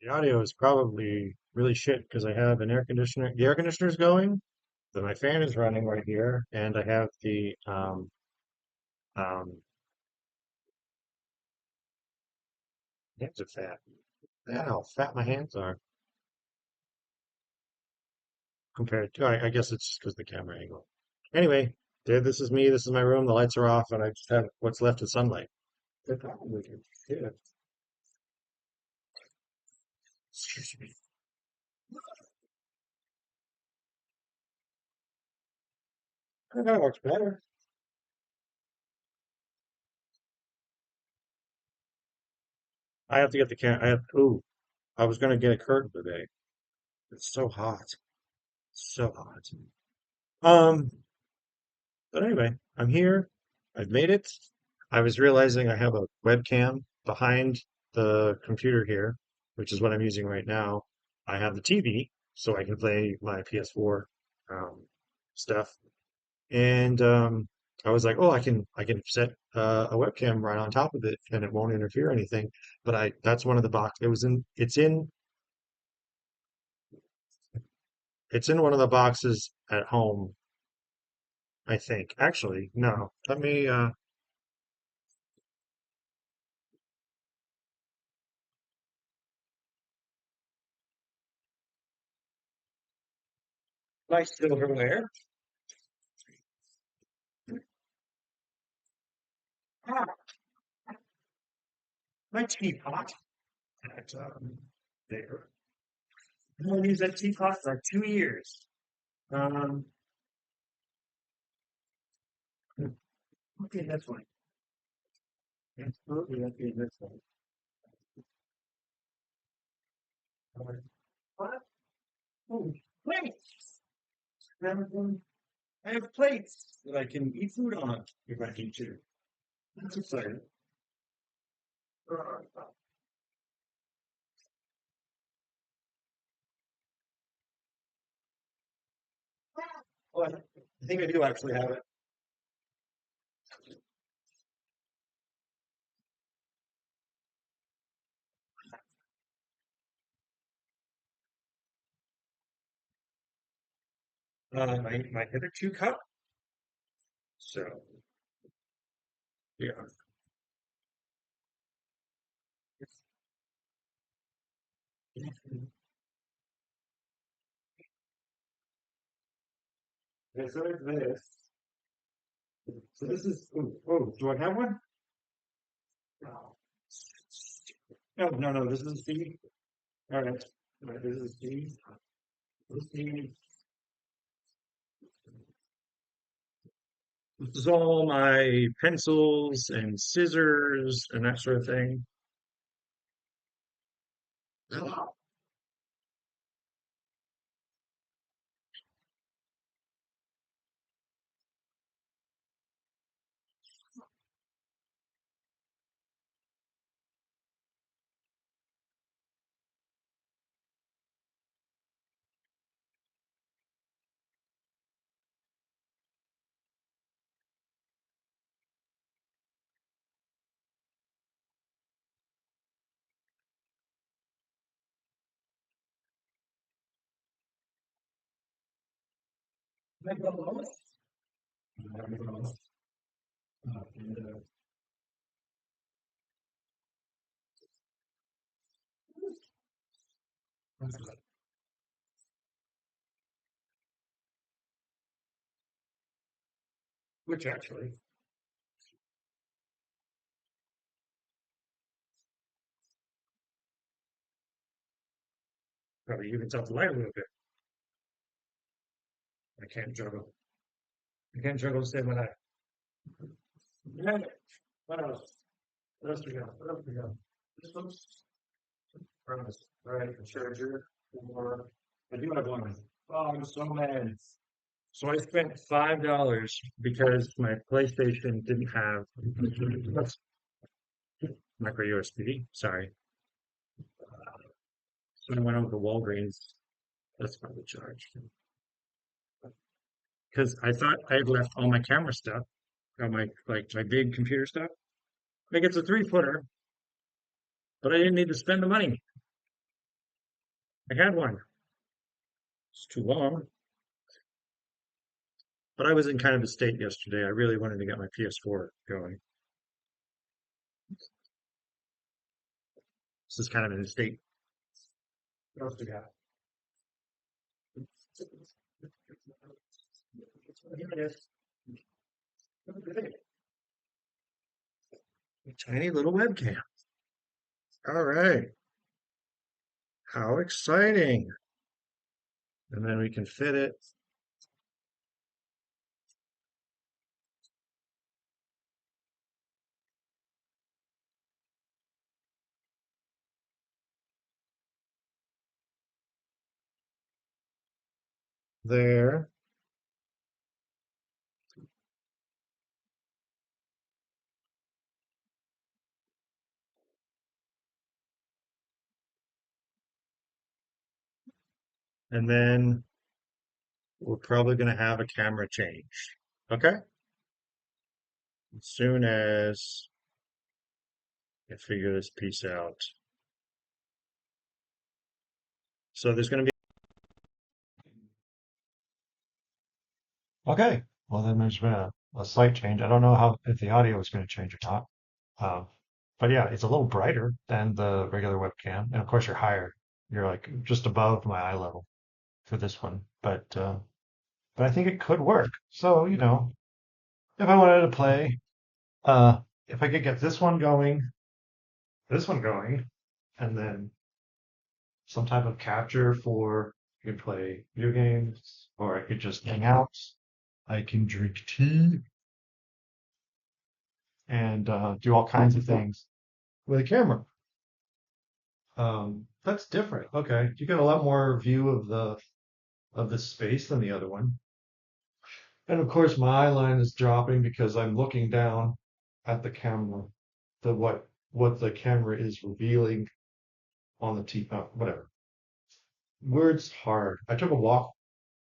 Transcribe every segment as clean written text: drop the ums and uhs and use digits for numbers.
The audio is probably really shit because I have an air conditioner. The air conditioner's going, then my fan is running right here, and I have the um hands are fat. Yeah, how fat my hands are compared to. I guess it's because the camera angle. Anyway, there. This is me. This is my room. The lights are off, and I just have what's left of sunlight. They're probably good. Yeah. Excuse me. I think that works better. I have to get the can. I have. Ooh, I was gonna get a curtain today. It's so hot. So hot. Um. But anyway, I'm here. I've made it. I was realizing I have a webcam behind the computer here, which is what I'm using right now. I have the TV, so I can play my PS4 um, stuff. And I was like, oh, I can set a webcam right on top of it, and it won't interfere or anything. But I that's one of the box. It's in one of the boxes at home, I think. Actually, no. Let me my silverware. Ah, my teapot. At, there. I'm gonna use that teapot for 2 years. Um, okay, that's fine. Absolutely, okay, that's fine. What? Oh, plates! I have plates that I can eat food on if I need to. That's exciting. Oh, I think I do actually have it. My hitherto cup. So, yeah. Okay, so there's this. So this is, oh, do I have one? No, no, this is the, all right. All right, this is the, this is all my pencils and scissors and that sort of thing. Which actually, probably evens out the light a little bit. I can't juggle. I can't juggle the same way I. Yeah. What else? What else we got? What else we got? This looks promise. All right, a charger. Or I do have one. Oh, I'm so mad. So I spent $5 because my PlayStation didn't have micro USB. Sorry. So I went over to Walgreens. That's probably charged. Because I thought I had left all my camera stuff, my big computer stuff. Like it's a 3-footer, but I didn't need to spend the money. I had one. It's too long, but I was in kind of a state yesterday. I really wanted to get my PS4 going. This is kind of in a state. What else we got? Here it is. A tiny little webcam. All right. How exciting. And then we can fit it there. And then we're probably going to have a camera change. Okay? As soon as I figure this piece out. So there's going to be. Okay. Well, then there's been a slight change. I don't know how if the audio is going to change or not. Um, but yeah, it's a little brighter than the regular webcam. And of course, you're higher. You're like just above my eye level for this one. But I think it could work. So, if I wanted to play, if I could get this one going, and then some type of capture for you could play video games, or I could just hang out. I can drink tea and do all kinds of things with a camera. That's different. Okay, you get a lot more view of the space than the other one. And of course, my eye line is dropping because I'm looking down at the camera, what the camera is revealing on the T. Whatever. Words hard. I took a walk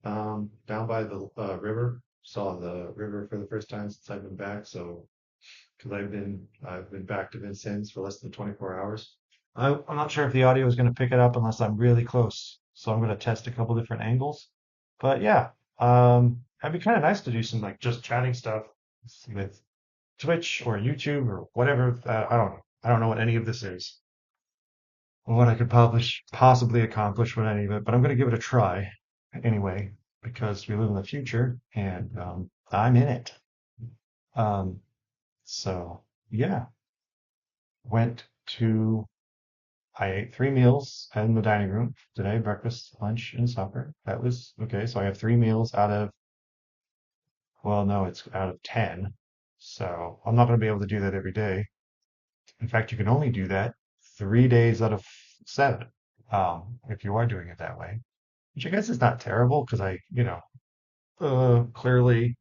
down by the river. Saw the river for the first time since I've been back. So, because I've been back to Vincennes for less than 24 hours. I'm not sure if the audio is going to pick it up unless I'm really close. So I'm going to test a couple different angles. But yeah, it'd be kind of nice to do some like just chatting stuff with Twitch or YouTube or whatever. I don't know. I don't know what any of this is, or what I could possibly accomplish with any of it. But I'm going to give it a try anyway because we live in the future and I'm in it. Um, so yeah, went to I ate three meals in the dining room today, breakfast, lunch, and supper. That was okay. So I have three meals out of, well, no, it's out of 10. So I'm not going to be able to do that every day. In fact, you can only do that 3 days out of 7, if you are doing it that way, which I guess is not terrible because clearly,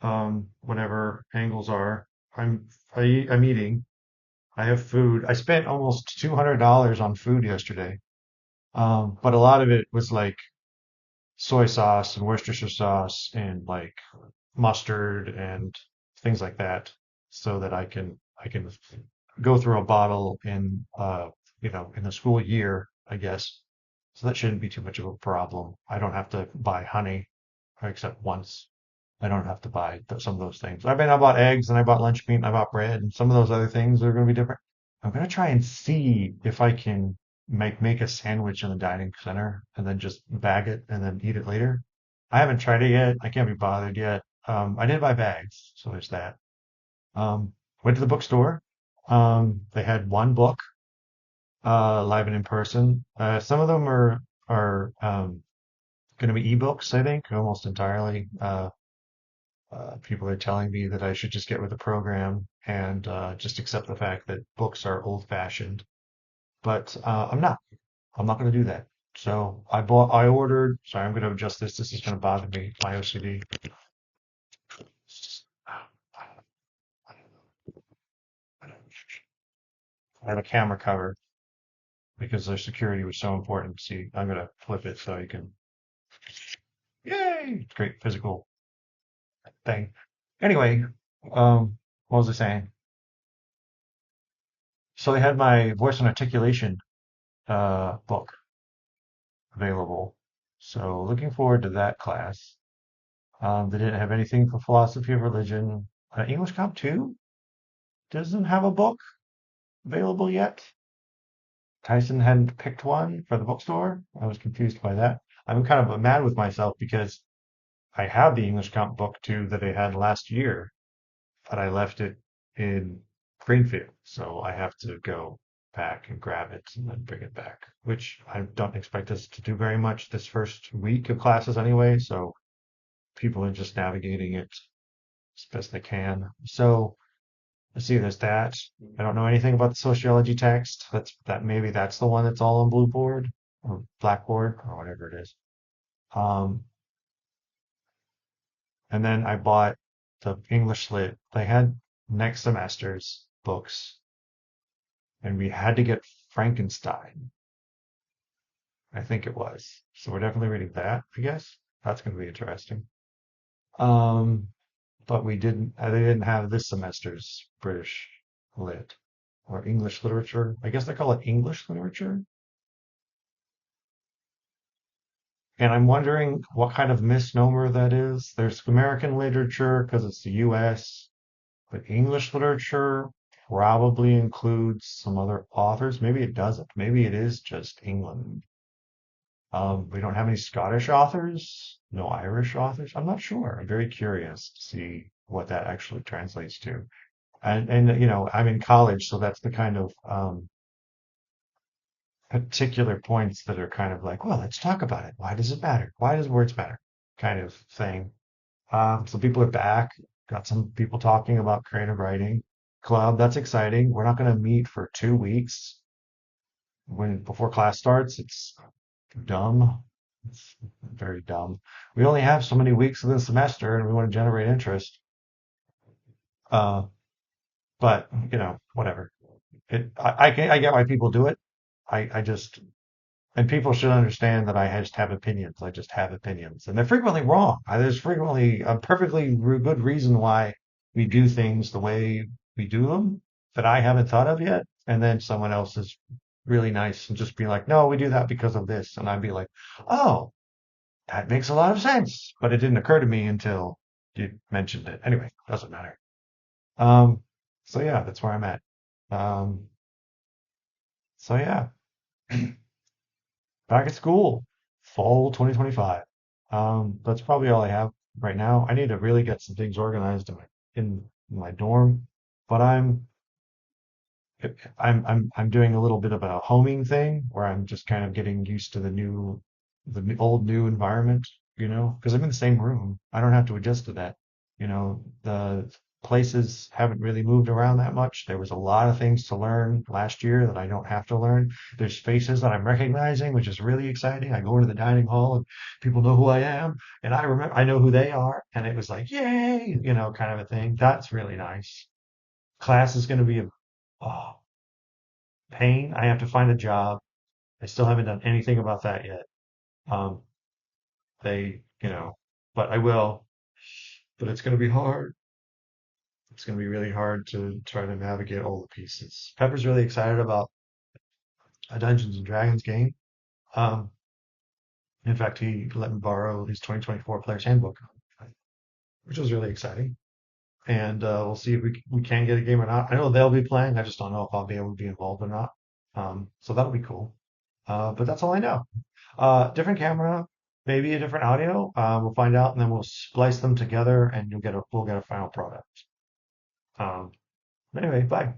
whatever angles are, I'm eating. I have food. I spent almost $200 on food yesterday. But a lot of it was like soy sauce and Worcestershire sauce and like mustard and things like that, so that I can go through a bottle in the school year, I guess. So that shouldn't be too much of a problem. I don't have to buy honey, except once. I don't have to buy some of those things. I bought eggs and I bought lunch meat and I bought bread and some of those other things are going to be different. I'm gonna try and see if I can make a sandwich in the dining center and then just bag it and then eat it later. I haven't tried it yet. I can't be bothered yet. I did buy bags, so there's that. Went to the bookstore. They had one book, live and in person. Some of them are going to be ebooks, I think, almost entirely. People are telling me that I should just get with the program and just accept the fact that books are old-fashioned. But I'm not. I'm not going to do that. So I ordered, sorry, I'm going to adjust this. This is going to bother me, my OCD. I have a camera cover because their security was so important. See, I'm going to flip it so you can, yay, it's great physical thing. Anyway, what was I saying? So they had my voice and articulation book. available. So looking forward to that class. They didn't have anything for philosophy of religion. English Comp 2 doesn't have a book available yet. Tyson hadn't picked one for the bookstore. I was confused by that. I'm kind of mad with myself because I have the English Comp book 2 that I had last year, but I left it in Greenfield. So I have to go back and grab it and then bring it back, which I don't expect us to do very much this first week of classes anyway. So people are just navigating it as best they can. So let's see, there's that. I don't know anything about the sociology text. Maybe that's the one that's all on blue board or blackboard or whatever it is. Um, and then I bought the English Lit. They had next semester's books, and we had to get Frankenstein. I think it was. So we're definitely reading that, I guess. That's going to be interesting. Um, but they didn't have this semester's British Lit or English literature. I guess they call it English literature. And I'm wondering what kind of misnomer that is. There's American literature because it's the US, but English literature probably includes some other authors. Maybe it doesn't. Maybe it is just England. We don't have any Scottish authors, no Irish authors. I'm not sure. I'm very curious to see what that actually translates to. And I'm in college, so that's the kind of particular points that are kind of like, well, let's talk about it. Why does it matter? Why does words matter? Kind of thing. So people are back. Got some people talking about creative writing club. That's exciting. We're not going to meet for 2 weeks when before class starts. It's dumb. It's very dumb. We only have so many weeks of the semester, and we want to generate interest. Uh, but whatever. I get why people do it. I just And people should understand that I just have opinions. I just have opinions, and they're frequently wrong. There's frequently a perfectly good reason why we do things the way we do them that I haven't thought of yet. And then someone else is really nice and just be like, "No, we do that because of this," and I'd be like, "Oh, that makes a lot of sense," but it didn't occur to me until you mentioned it. Anyway, doesn't matter. Um, so yeah, that's where I'm at. Um, so yeah. Back at school, fall 2025. That's probably all I have right now. I need to really get some things organized in my dorm, but I'm doing a little bit of a homing thing where I'm just kind of getting used to old new environment, because I'm in the same room. I don't have to adjust to that. The places haven't really moved around that much. There was a lot of things to learn last year that I don't have to learn. There's faces that I'm recognizing, which is really exciting. I go into the dining hall and people know who I am, and I know who they are, and it was like, yay, kind of a thing. That's really nice. Class is going to be a oh, pain. I have to find a job. I still haven't done anything about that yet. Um, they, but I will. But it's going to be hard. It's going to be really hard to try to navigate all the pieces. Pepper's really excited about a Dungeons and Dragons game. Um, in fact, he let me borrow his 2024 Player's Handbook, which was really exciting. And we'll see if we can get a game or not. I know they'll be playing. I just don't know if I'll be able to be involved or not. So that'll be cool. But that's all I know. Different camera, maybe a different audio. We'll find out, and then we'll splice them together, and we'll get a final product. Um, anyway, bye.